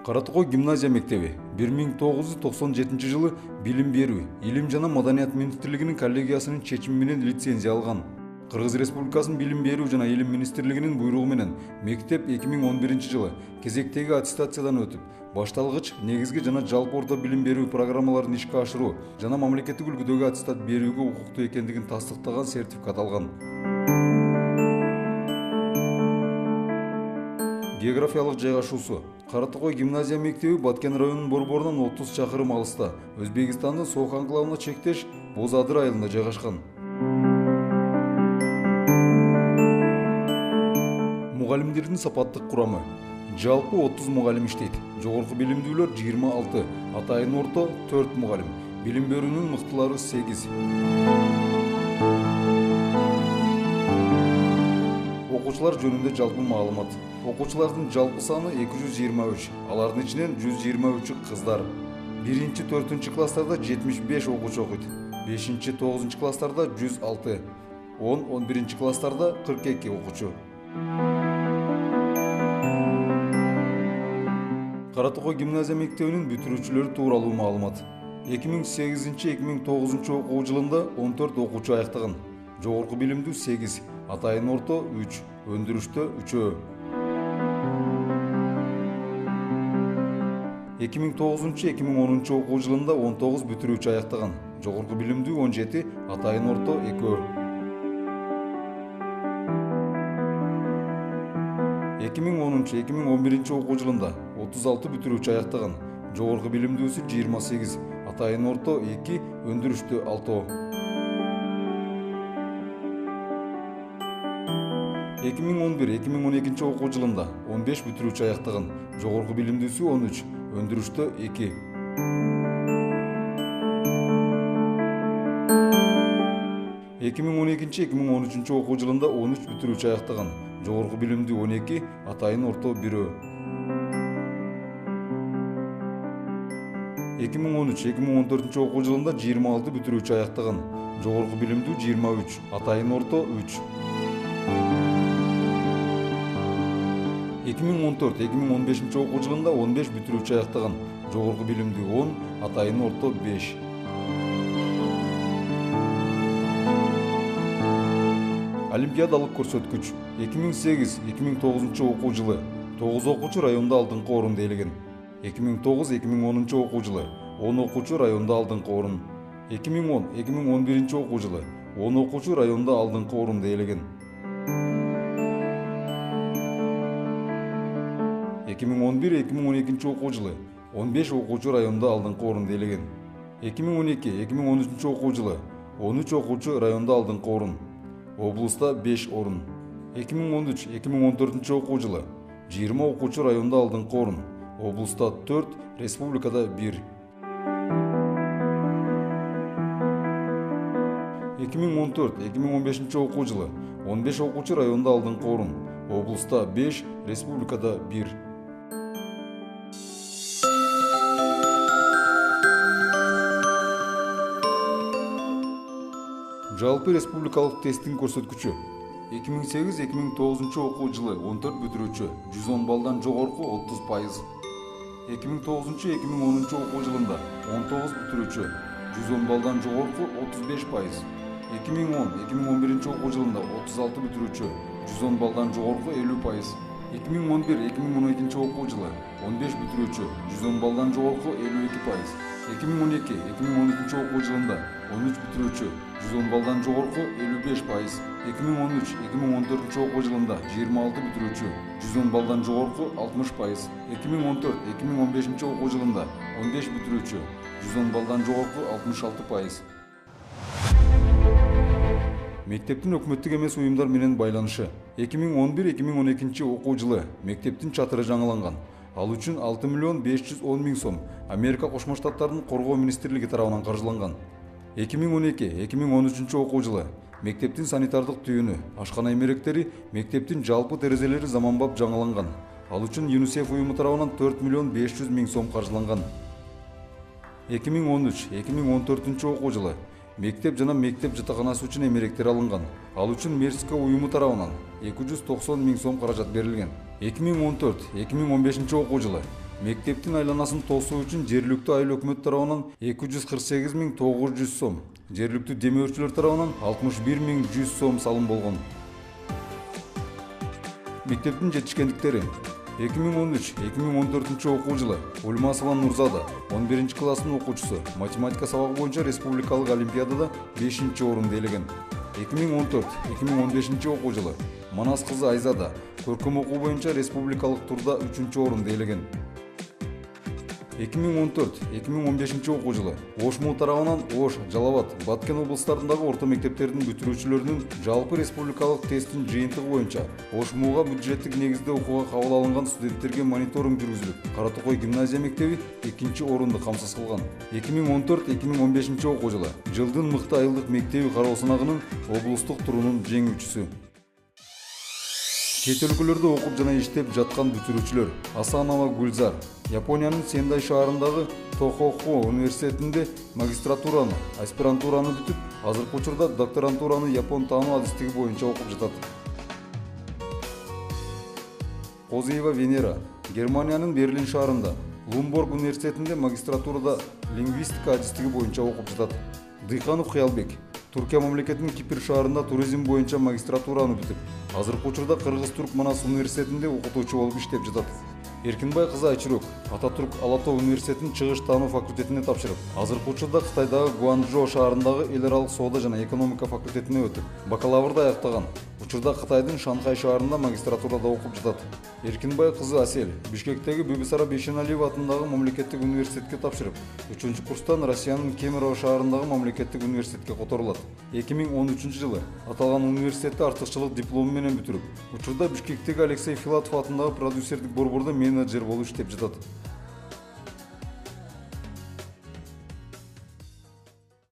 Каратогой гимназия мектеби 1997 жылы билим берүү, илим жана маданият министрлигинин коллегиясынын чечими менен лицензия алган. Кыргыз Республикасынын билим берүү жана илим министрлигинин буйругу менен мектеп 2011 жылы кезектеги аттестациядан өтүп, башталгыч, негизги жана жалпы орто билим берүү программаларын ишке ашыруу жана мамлекеттик үлгүдөгү аттестат берүүгө укуктуу экендигин тастыктаган сертификат алган. Географиялык жайгашуусу: Каратогой гимназия мектеби Баткен районунун борборунан 30 чакырым алыста, Өзбекстандын Соок анклавына чектеш Боз Адыр айылында жайгашкан. Мугалимдердин сапаттык курамы: жалпы 30 мугалим иштейт. Жогорку билимдүүлөр 26, атайын орто 4 мугалим. Билим берүүнүн мыктылары 8. Окуучулар жөнүндө жалпы маалымат. Окуучулардын жалпы саны 223, алардын ичинен 123 кыздар. 1-4 класстарда 75 окуучу окуйт. 5-9 класстарда 106, 10-11 класстарда 42 окуучу. Каратогой гимназия мектебинин бүтүрүүчүлөрү тууралуу маалымат. 2008-2009 окуу жылында 14 окуучу аяктаган. Жогорку билимдүү 8, атайын орто 3, өндүрүштө 3. 2009-2010 окуу жылында 19 бүтүрүүчү аяктаган. Жогорку билимдүү 17, атайын орто 2. 2010-2011 окуу жылында 36 бүтүрүүчү аяктаган. Жогорку билимдүүсү 28, атайын орто 2, өндүрүштө 6. 2011-2012 окуу жылында 15 бүтүрүүчү аяктаган. Жогорку билимдүүсү 13, өндүрүштө 2. 2012-2013 окуу жылында 13 бүтүрүүчү аяктаган. Жогорку билимдүү 12, атайын орто 1. 2013-2014 окуу жылында 26 бүтүрүүчү аяктаган. Жогорку билимдүү 23, атайын орто 3. 2014-2015 окуу жылында 15 бүтүрүүчү аяктаган. Жогорку билимдүү 10, атайын орто 5. Олимпиадалык көрсөткүч: 2008-2009 окуу жылы 9 окуучу районда алдыңкы орунду ээлеген. 2009-2010 окуу жылы 10 окуучу районда алдыңкы орун. 2010-2011 окуу жылы 10 окуучу районда алдыңкы орунду ээлеген. 2011-2012 окуу жылы 15 окуучу районда алдыңкы орунду ээлеген. 2012-2013 окуу жылы 13 окуучу районда алдыңкы орун. Облуста 5 орун. 2013-2014 окуу жылы 20 окуучу районда алдыңкы орун. Облуста 4, республикада 1. 2014-2015 окуу жылы 15 окуучу районда алдыңкы орун. Облуста 5, республикада 1. Жалпы республикалык тесттин көрсөткүчү: 2008-2009 окуу жылы 14 бүтүрүүчү, 110 балдан жогорку 30%. 2009-2010 окуу жылында 19 бүтүрүүчү, 110 балдан жогорку 35%. 2010-2011 окуу жылында 36 бүтүрүүчү, 110 балдан жогорку 50%. 2011-2012 окуу жылы 15 бүтүрүүчү, 110 балдан жогорку 52%. 2012-2013 окуу жылында 13 бүтүрүүчү, 110 балдан жогорку 55%. 2013-2014 окуу жылында 26 бүтүрүүчү, 110 балдан жогорку 60%. 2014-2015 окуу жылында 15 бүтүрүүчү, 110 балдан жогорку 66%. Мектептин өкмөттүк эмес уюмдар менен байланышы: 2011-2012 окуу жылы мектептин чатыры жаңыланган. Ал үчүн 6 миллион 510 миң сом Америка Кошмо Штаттарынын Коргоо министрлиги тарабынан каржыланган. 2012-2013 окуу жылы мектептин санитардык түйүнү, ашкана эмеректери, мектептин жалпы терезелери заманбап жаңыланган. Ал үчүн ЮНИСЕФ уюму тарабынан 4 миллион 500 миң сом каржыланган. 2013-2014 окуу жылы мектеп жана мектеп жатаканасы үчүн эмеректер алынган. Ал үчүн Мерско уюму тарабынан 290 миң сом каражат берилген. 2014-2015 окуу жылы Мектептин айланасын тосуу үчүн жергиликтүү айыл өкмөт тарабынан 248.900 сом, жергиликтүү демөөрчүлөр тарабынан 61.100 сом салым болгон. Мектептин жетишкендиктери: 2013-2014 окуу жылы Ульмасова Нурзада 11 класстын окуучусу, математика сабагы боюнча республикалык олимпиадада 5-орунду ээлеген. 2014-2015 окуу жылы Манас кызы Айзада көркөм окуу боюнча республикалык турда 3-орунду ээлеген. 2014-2015 окуу жылы ОШМУ тарабынан Ош, Жалал абад, Баткен облустарындагы орто мектептердин бүтүрүүчүлөрүнүн жалпы республикалык тесттин жыйынтыгы боюнча ОШМУга бюджеттик негизде окууга кабыл алынган студенттерге мониторинг жүргүзүлүп, Кара Токой гимназия мектеби 2-орунду камсыз кылган. 2014-2015 окуу жылы жылдын мыкты айылдык мектеби кароо сынагынын облустук турунун жеңүүчүсү. Чет өлкөлөрдө окуп жана иштеп жаткан бүтүрүүчүлөр: Асанова Гүлзар Япониянын Сендай шаарындагы Тохохо университетинде магистратураны, аспирантураны бүтүп, азыркы учурда докторантураны япон таануу адистиги боюнча окуп жатат. Козыева Венера Германиянын Берлин шаарында Лумборг университетинде магистратурада лингвистика адистиги боюнча окуп жатат. Дыйханов Кыялбек Туркия мамлекетинин Кипр шаарында туризм боюнча магистратураны бүтүп, азыркы учурда Кыргыз-Турк Манас университетинде окутуучу болуп иштеп жатат. Эркинбай кызы Айчурок Ататүрк Алатоо университетинин чыгыш таануу факультетине тапшырып, азыркы учурда Кытайдагы Гуанчжоу шаарындагы эл аралык соода жана экономика факультетине өтүп, бакалаврды аяктаган. Учурда Кытайдын Шанхай шаарында магистратурада окуп жатат. Эркинбай кызы Асель Бишкектеги Бибисара Бейшеналиева атындагы мамлекеттик университетке тапшырып, 3-курстан Россиянын Кемерово шаарындагы мамлекеттик университетке которулат. 2013 жылы аталган университетти артыкчылык диплому менен бүтүрүп, учурда Бишкектеги Алексей Филатов атындагы продюсердик борбордо менеджер болуп иштеп жатат.